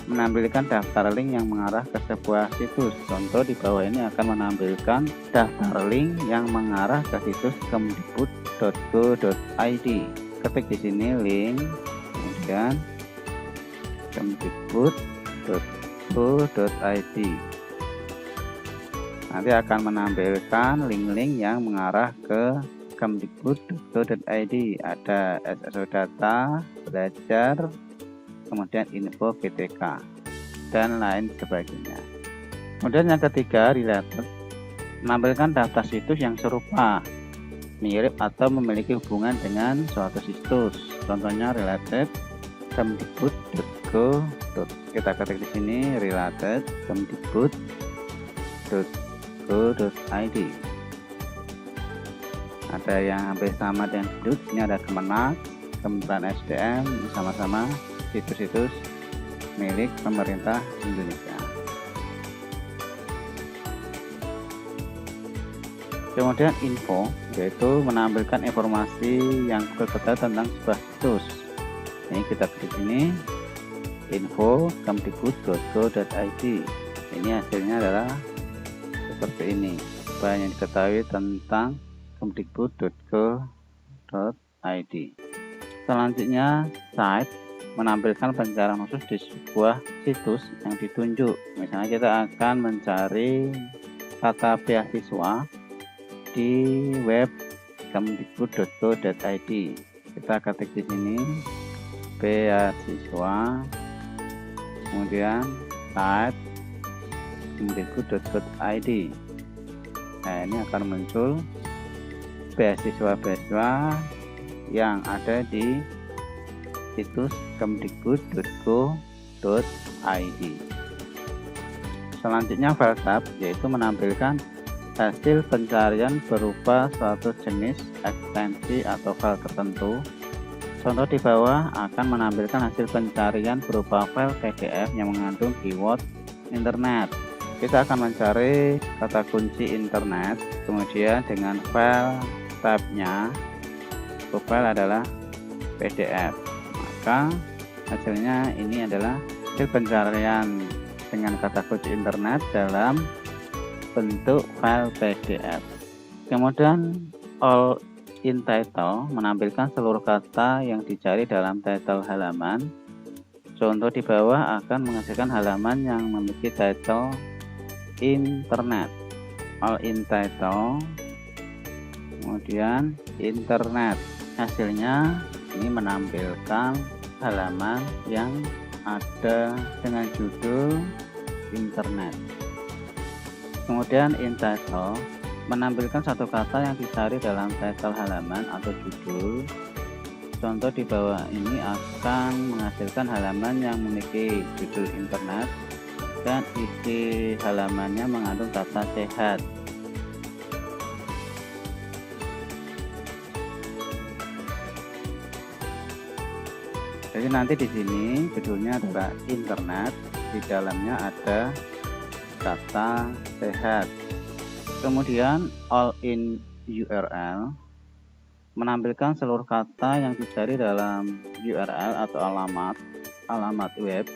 menampilkan daftar link yang mengarah ke sebuah situs. Contoh di bawah ini akan menampilkan daftar link yang mengarah ke situs kemdikbud.go.id. Ketik di sini link, kemudian kemdikbud.go.id. Nanti akan menampilkan link-link yang mengarah ke kemdikbud.go.id. Ada SSO data, belajar, kemudian info PTK, dan lain sebagainya. Kemudian yang ketiga, related, menampilkan daftar situs yang serupa, mirip atau memiliki hubungan dengan suatu situs. Contohnya related kemdikbud.go. Kita ketik di sini related kemdikbud.go.id. Ada yang hampir sama dengan Kemdikbud, ini ada Kemenak, Kementerian SDM, sama-sama situs-situs milik pemerintah Indonesia. Kemudian info, yaitu menampilkan informasi yang berbeda tentang sebuah situs. Ini kita klik ini info kemdikbud.go.id. Ini hasilnya adalah seperti ini, apa yang diketahui tentang kemdikbud.go.id. Selanjutnya site, menampilkan pencarian khusus di sebuah situs yang ditunjuk. Misalnya kita akan mencari kata beasiswa di web kemdikbud.go.id. Kita ketik di sini beasiswa, kemudian site kemdikbud.go.id. Nah, ini akan muncul beasiswa-beasiswa yang ada di situs kemdikbud.go.id. Selanjutnya file tab, yaitu menampilkan hasil pencarian berupa suatu jenis ekstensi atau file tertentu. Contoh di bawah akan menampilkan hasil pencarian berupa file PDF yang mengandung keyword internet. Kita akan mencari kata kunci internet, kemudian dengan file tabnya, file adalah PDF. Maka hasilnya ini adalah hasil pencarian dengan kata kunci internet dalam bentuk file PDF. Kemudian all in title, menampilkan seluruh kata yang dicari dalam title halaman. Contoh di bawah akan menghasilkan halaman yang memiliki title internet. All in title, kemudian internet. Hasilnya ini menampilkan halaman yang ada dengan judul internet. Kemudian in title menampilkan satu kata yang dicari dalam title halaman atau judul. Contoh di bawah ini akan menghasilkan halaman yang memiliki judul internet dan isi halamannya mengandung kata sehat. Jadi nanti di sini judulnya adalah internet, di dalamnya ada kata sehat. Kemudian all in URL menampilkan seluruh kata yang dicari dalam URL atau alamat web.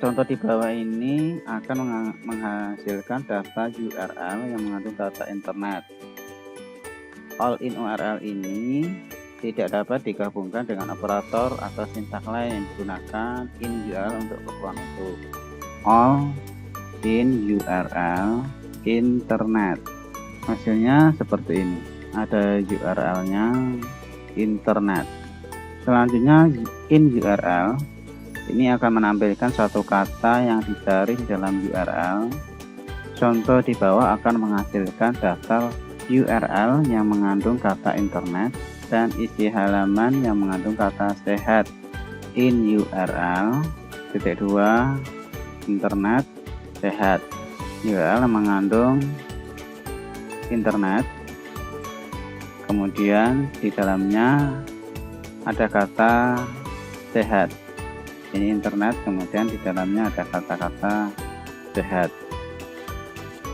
Contoh di bawah ini akan menghasilkan data URL yang mengandung data internet. All in URL ini tidak dapat digabungkan dengan operator atau sintaks lain. Gunakan in URL untuk keperluan itu. All in URL internet. Hasilnya seperti ini. Ada URL-nya internet. Selanjutnya in URL ini akan menampilkan suatu kata yang dicari di dalam URL. Contoh di bawah akan menghasilkan daftar URL yang mengandung kata internet dan isi halaman yang mengandung kata sehat. In URL _2 internet sehat. URL yang mengandung internet, kemudian di dalamnya ada kata sehat. Ini internet, kemudian di dalamnya ada kata-kata sehat.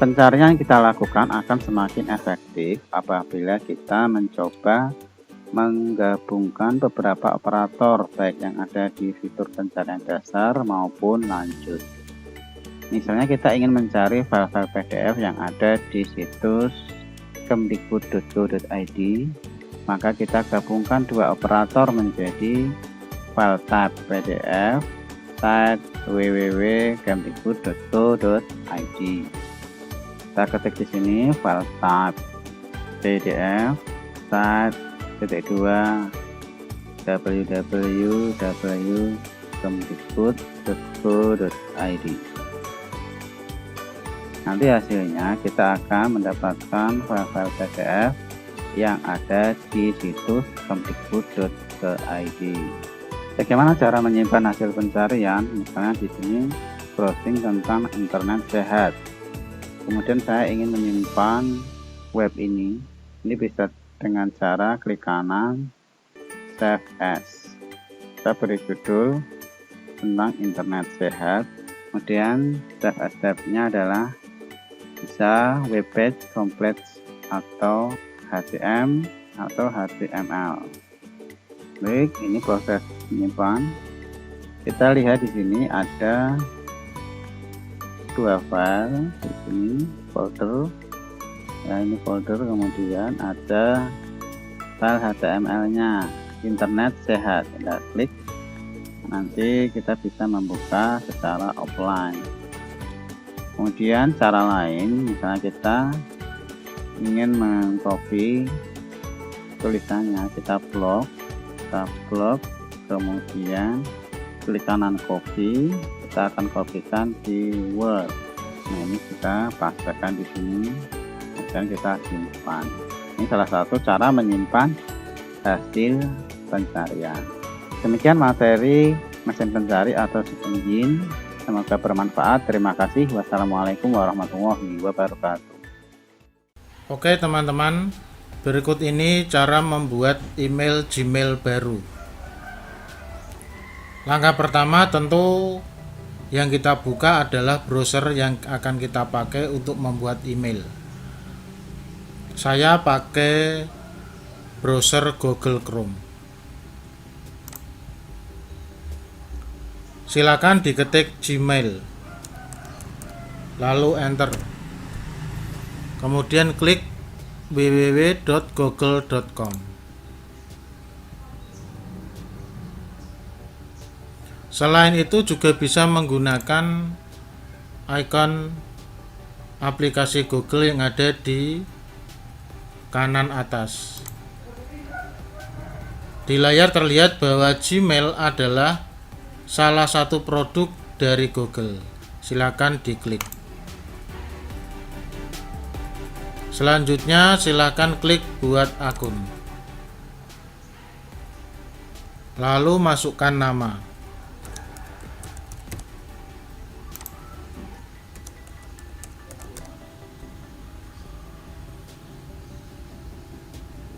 Pencarian yang kita lakukan akan semakin efektif apabila kita mencoba menggabungkan beberapa operator baik yang ada di fitur pencarian dasar maupun lanjut. Misalnya kita ingin mencari file-file PDF yang ada di situs kemdikbud.go.id, maka kita gabungkan dua operator menjadi file type PDF type www.kemdikbud.go.id. Kita ketik di sini file type PDF type www.kemdikbud.go.id. Nanti hasilnya kita akan mendapatkan file-file PDF yang ada di situs kemdikbud.go.id. Bagaimana cara menyimpan hasil pencarian? Misalnya di sini browsing tentang internet sehat. Kemudian saya ingin menyimpan web ini. Ini bisa dengan cara klik kanan save as. Saya beri judul tentang internet sehat. Kemudian save as tab-nya adalah bisa web page complete atau HTML atau HTML. Baik, ini proses menyimpan. Kita lihat di sini ada dua file di sini, folder. Ya, ini folder, kemudian ada file HTML-nya internet sehat. Kita klik, nanti kita bisa membuka secara offline. Kemudian cara lain, misalnya kita ingin mengcopy tulisannya, kita blok, kemudian klik kanan copy, kita akan kopikan di Word. Nah, ini kita pastekan di sini, kemudian kita simpan. Ini salah satu cara menyimpan hasil pencarian. Demikian materi mesin pencari atau search engine. Semoga bermanfaat. Terima kasih. Wassalamualaikum warahmatullahi wabarakatuh. Oke teman-teman, berikut ini cara membuat email Gmail baru. Langkah pertama tentu yang kita buka adalah browser yang akan kita pakai untuk membuat email. Saya pakai browser Google Chrome. Silakan diketik Gmail, lalu enter, kemudian klik www.google.com. Selain itu juga bisa menggunakan icon aplikasi Google yang ada di kanan atas. Di layar terlihat bahwa Gmail adalah salah satu produk dari Google. Silakan diklik. Selanjutnya silakan klik buat akun. Lalu masukkan nama.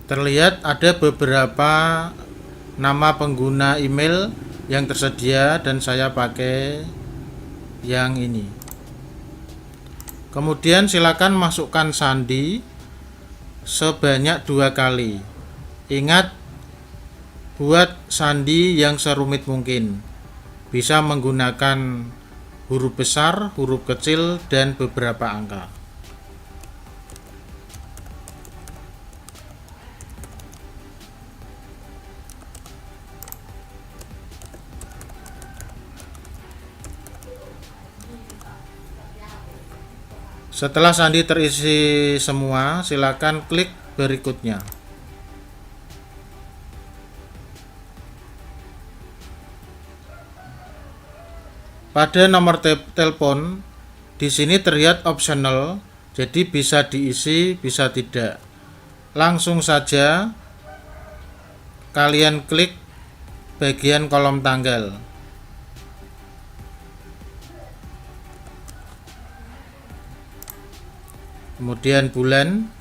Terlihat ada beberapa nama pengguna email yang tersedia dan saya pakai yang ini. Kemudian silakan masukkan sandi sebanyak 2 kali. Ingat, buat sandi yang serumit mungkin. Bisa menggunakan huruf besar, huruf kecil, dan beberapa angka. Setelah sandi terisi semua, silakan klik berikutnya. Pada nomor telepon, di sini terlihat optional, jadi bisa diisi, bisa tidak. Langsung saja kalian klik bagian kolom tanggal. Kemudian bulan,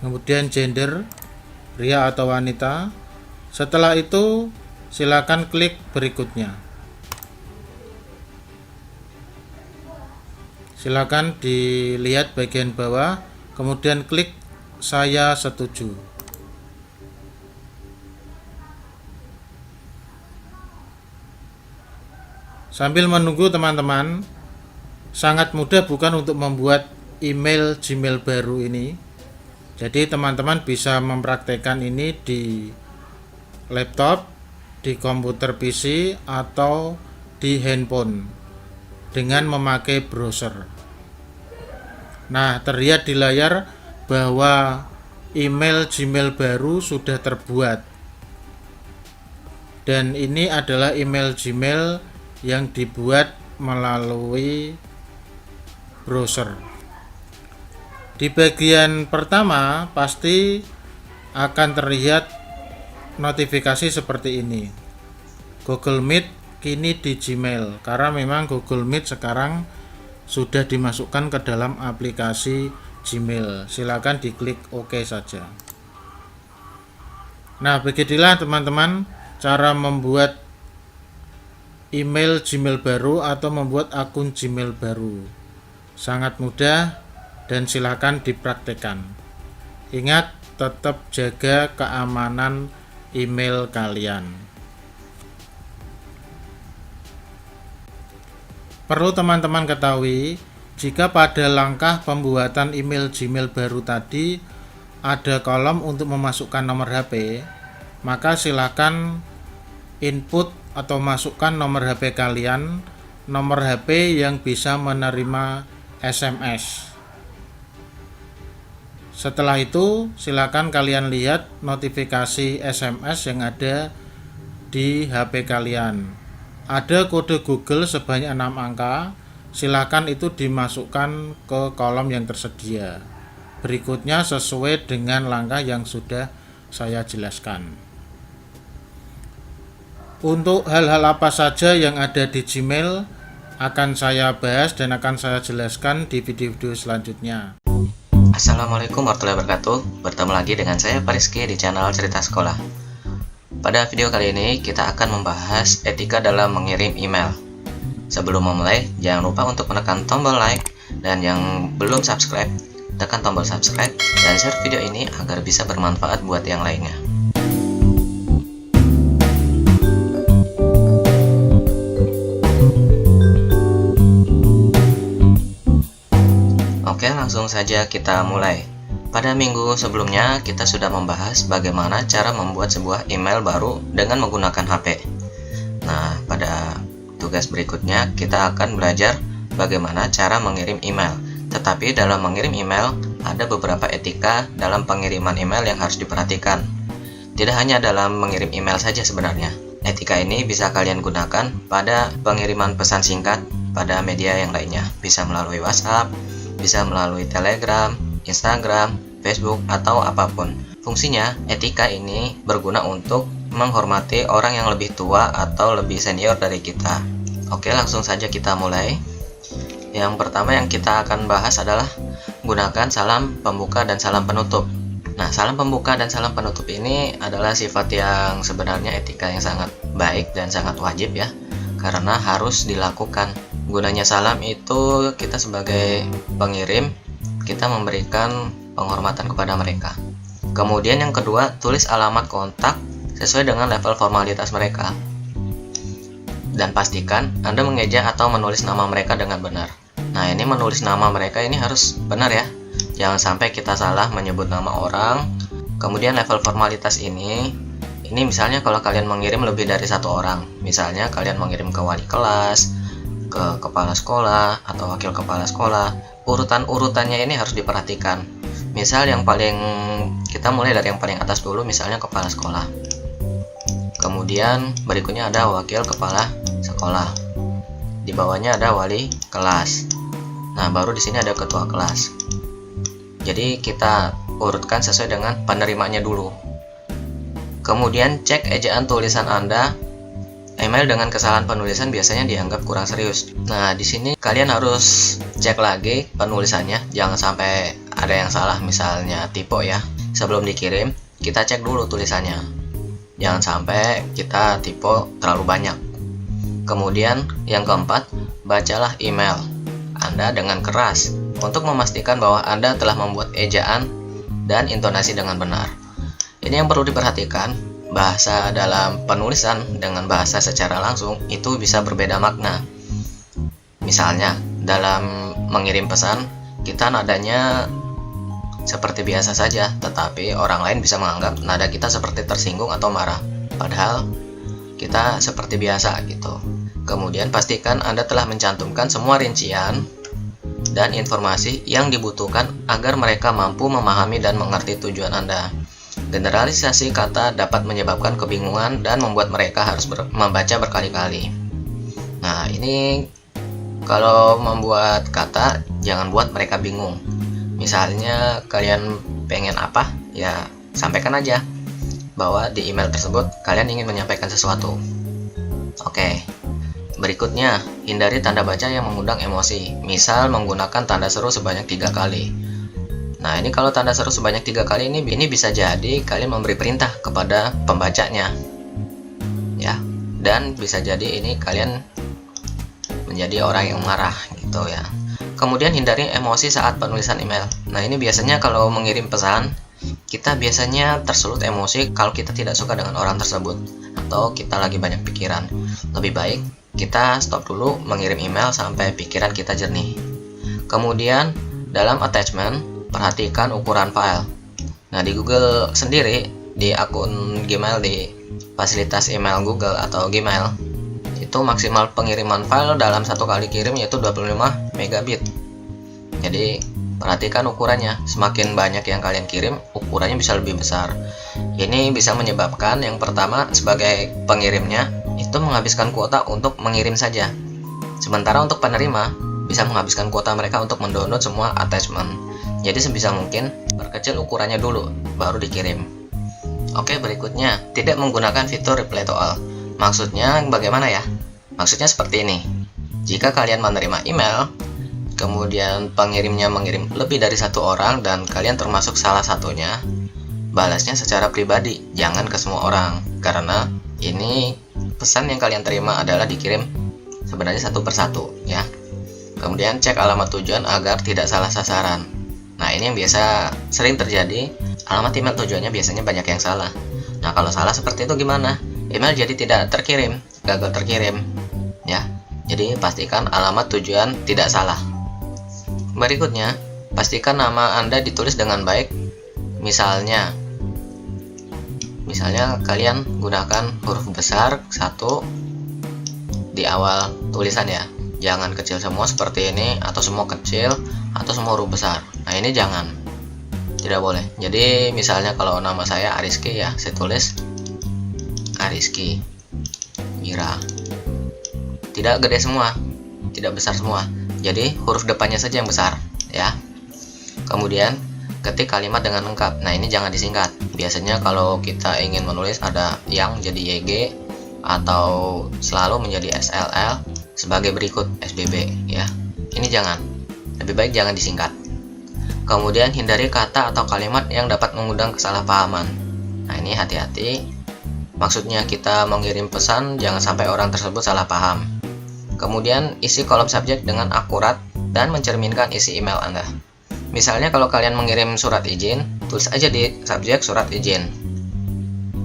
kemudian gender, pria atau wanita. Setelah itu silakan klik berikutnya. Silakan dilihat bagian bawah, kemudian klik saya setuju. Sambil menunggu teman-teman, sangat mudah bukan untuk membuat email Gmail baru ini. Jadi teman-teman bisa mempraktekkan ini di laptop, di komputer PC, atau di handphone dengan memakai browser. Nah, terlihat di layar bahwa email Gmail baru sudah terbuat. Dan ini adalah email Gmail yang dibuat melalui browser. Di bagian pertama pasti akan terlihat notifikasi seperti ini. Google Meet kini di Gmail, karena memang Google Meet sekarang sudah dimasukkan ke dalam aplikasi Gmail. Silakan diklik OK saja. Nah, begitulah teman-teman cara membuat email Gmail baru atau membuat akun Gmail baru. Sangat mudah dan silakan dipraktekkan. Ingat, tetap jaga keamanan email kalian. Perlu teman-teman ketahui, jika pada langkah pembuatan email Gmail baru tadi ada kolom untuk memasukkan nomor HP, maka silakan input atau masukkan nomor HP kalian, nomor HP yang bisa menerima SMS. Setelah itu, silakan kalian lihat notifikasi SMS yang ada di HP kalian. Ada kode Google sebanyak 6 angka, silakan itu dimasukkan ke kolom yang tersedia. Berikutnya sesuai dengan langkah yang sudah saya jelaskan. Untuk hal-hal apa saja yang ada di Gmail akan saya bahas dan akan saya jelaskan di video-video selanjutnya. Assalamualaikum warahmatullahi wabarakatuh. Bertemu lagi dengan saya Pariski di channel Cerita Sekolah. Pada video kali ini kita akan membahas etika dalam mengirim email. Sebelum memulai, jangan lupa untuk menekan tombol like, dan yang belum subscribe, tekan tombol subscribe dan share video ini agar bisa bermanfaat buat yang lainnya. Oke, langsung saja kita mulai. Pada minggu sebelumnya kita sudah membahas bagaimana cara membuat sebuah email baru dengan menggunakan HP. Nah, pada tugas berikutnya kita akan belajar bagaimana cara mengirim email. Tetapi dalam mengirim email, ada beberapa etika dalam pengiriman email yang harus diperhatikan. Tidak hanya dalam mengirim email saja sebenarnya. Etika ini bisa kalian gunakan pada pengiriman pesan singkat pada media yang lainnya. Bisa melalui WhatsApp, bisa melalui Telegram, Instagram, Facebook, atau apapun. Fungsinya, etika ini berguna untuk menghormati orang yang lebih tua atau lebih senior dari kita. Oke, langsung saja kita mulai. Yang pertama yang kita akan bahas adalah gunakan salam pembuka dan salam penutup. Nah, salam pembuka dan salam penutup ini adalah sifat yang sebenarnya etika yang sangat baik dan sangat wajib ya, karena harus dilakukan. Gunanya salam itu kita sebagai pengirim, kita memberikan penghormatan kepada mereka. Kemudian yang kedua, tulis alamat kontak sesuai dengan level formalitas mereka. Dan pastikan Anda mengeja atau menulis nama mereka dengan benar. Nah, ini menulis nama mereka ini harus benar ya. Jangan sampai kita salah menyebut nama orang. Kemudian level formalitas ini misalnya kalau kalian mengirim lebih dari satu orang. Misalnya kalian mengirim ke wali kelas, ke kepala sekolah, atau wakil kepala sekolah. Urutan-urutannya ini harus diperhatikan. Misal kita mulai dari yang paling atas dulu, misalnya kepala sekolah. Kemudian berikutnya ada wakil kepala sekolah. Di bawahnya ada wali kelas. Nah, baru di sini ada ketua kelas. Jadi kita urutkan sesuai dengan penerimanya dulu. Kemudian cek ejaan tulisan Anda. Email dengan kesalahan penulisan biasanya dianggap kurang serius. Nah, di sini kalian harus cek lagi penulisannya, jangan sampai ada yang salah, misalnya typo ya. Sebelum dikirim, kita cek dulu tulisannya. Jangan sampai kita typo terlalu banyak. Kemudian yang keempat, bacalah email Anda dengan keras untuk memastikan bahwa Anda telah membuat ejaan dan intonasi dengan benar. Ini yang perlu diperhatikan. Bahasa dalam penulisan dengan bahasa secara langsung itu bisa berbeda makna. Misalnya, dalam mengirim pesan, kita nadanya seperti biasa saja, tetapi orang lain bisa menganggap nada kita seperti tersinggung atau marah. Padahal, kita seperti biasa gitu. Kemudian pastikan Anda telah mencantumkan semua rincian dan informasi yang dibutuhkan agar mereka mampu memahami dan mengerti tujuan Anda. Generalisasi kata dapat menyebabkan kebingungan dan membuat mereka harus membaca berkali-kali. Nah, ini kalau membuat kata, jangan buat mereka bingung. Misalnya kalian pengen apa, ya sampaikan aja bahwa di email tersebut kalian ingin menyampaikan sesuatu. Oke, berikutnya, hindari tanda baca yang mengundang emosi. Misal menggunakan tanda seru sebanyak 3 kali. Nah, ini kalau tanda seru sebanyak 3 kali ini bisa jadi kalian memberi perintah kepada pembacanya. Ya, dan bisa jadi ini kalian menjadi orang yang marah gitu ya. Kemudian hindari emosi saat penulisan email. Nah, ini biasanya kalau mengirim pesan, kita biasanya tersulut emosi kalau kita tidak suka dengan orang tersebut atau kita lagi banyak pikiran. Lebih baik kita stop dulu mengirim email sampai pikiran kita jernih. Kemudian dalam attachment, perhatikan ukuran file. Nah, di Google sendiri, di akun Gmail, di fasilitas email Google atau Gmail, itu maksimal pengiriman file dalam satu kali kirim yaitu 25 megabit. Jadi perhatikan ukurannya. Semakin banyak yang kalian kirim, ukurannya bisa lebih besar. Ini bisa menyebabkan yang pertama, sebagai pengirimnya itu menghabiskan kuota untuk mengirim saja. Sementara untuk penerima bisa menghabiskan kuota mereka untuk mendownload semua attachment. Jadi sebisa mungkin perkecil ukurannya dulu, baru dikirim. Oke, berikutnya, tidak menggunakan fitur reply to all. Maksudnya bagaimana ya? Maksudnya seperti ini. Jika kalian menerima email, kemudian pengirimnya mengirim lebih dari satu orang dan kalian termasuk salah satunya, balasnya secara pribadi, jangan ke semua orang. Karena ini pesan yang kalian terima adalah dikirim sebenarnya satu persatu ya. Kemudian cek alamat tujuan agar tidak salah sasaran. Nah, ini yang biasa sering terjadi, alamat email tujuannya biasanya banyak yang salah. Nah, kalau salah seperti itu gimana? Email jadi tidak terkirim, gagal terkirim ya. Jadi pastikan alamat tujuan tidak salah. Berikutnya, pastikan nama Anda ditulis dengan baik. Misalnya kalian gunakan huruf besar 1 di awal tulisan ya. Jangan kecil semua seperti ini, atau semua kecil, atau semua huruf besar. Nah ini jangan, tidak boleh. Jadi misalnya kalau nama saya Ariski ya, saya tulis Ariski Mira. Tidak gede semua, tidak besar semua. Jadi huruf depannya saja yang besar ya. Kemudian ketik kalimat dengan lengkap. Nah ini jangan disingkat. Biasanya kalau kita ingin menulis ada yang jadi YG atau selalu menjadi SLL sebagai berikut SBB ya. Ini jangan. Lebih baik jangan disingkat. Kemudian hindari kata atau kalimat yang dapat mengundang kesalahpahaman. Nah ini hati-hati. Maksudnya kita mengirim pesan, jangan sampai orang tersebut salah paham. Kemudian isi kolom subjek dengan akurat dan mencerminkan isi email Anda. Misalnya kalau kalian mengirim surat izin, tulis aja di subjek surat izin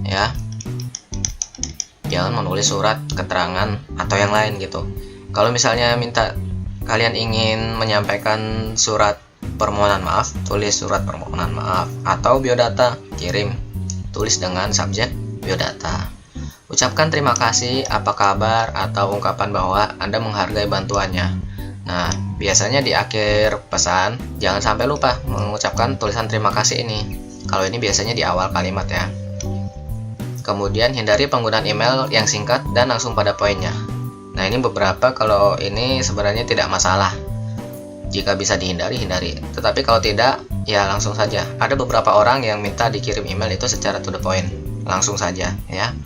ya. Jangan menulis surat keterangan atau yang lain gitu. Kalau misalnya kalian ingin menyampaikan surat permohonan maaf, tulis surat permohonan maaf. Atau biodata, kirim, tulis dengan subjek biodata. Ucapkan terima kasih, apa kabar, atau ungkapan bahwa Anda menghargai bantuannya. Nah, biasanya di akhir pesan, jangan sampai lupa mengucapkan tulisan terima kasih ini. Kalau ini biasanya di awal kalimat ya. Kemudian hindari penggunaan email yang singkat dan langsung pada poinnya. Nah, ini beberapa, kalau ini sebenarnya tidak masalah. Jika bisa dihindari, hindari. Tetapi kalau tidak, ya langsung saja. Ada beberapa orang yang minta dikirim email itu secara to the point. Langsung saja ya.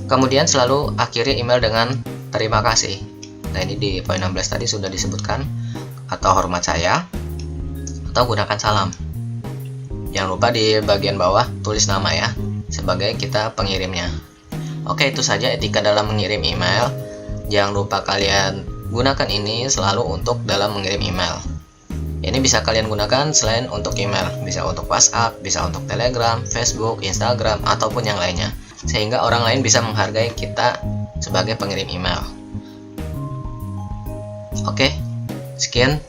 Kemudian selalu akhiri email dengan terima kasih. Nah ini di poin 16 tadi sudah disebutkan. Atau hormat saya, atau gunakan salam. Jangan lupa di bagian bawah tulis nama ya, sebagai kita pengirimnya. Oke, itu saja etika dalam mengirim email. Jangan lupa kalian gunakan ini selalu untuk dalam mengirim email. Ini bisa kalian gunakan selain untuk email, bisa untuk WhatsApp, bisa untuk Telegram, Facebook, Instagram, ataupun yang lainnya, sehingga orang lain bisa menghargai kita sebagai pengirim email. Oke, sekian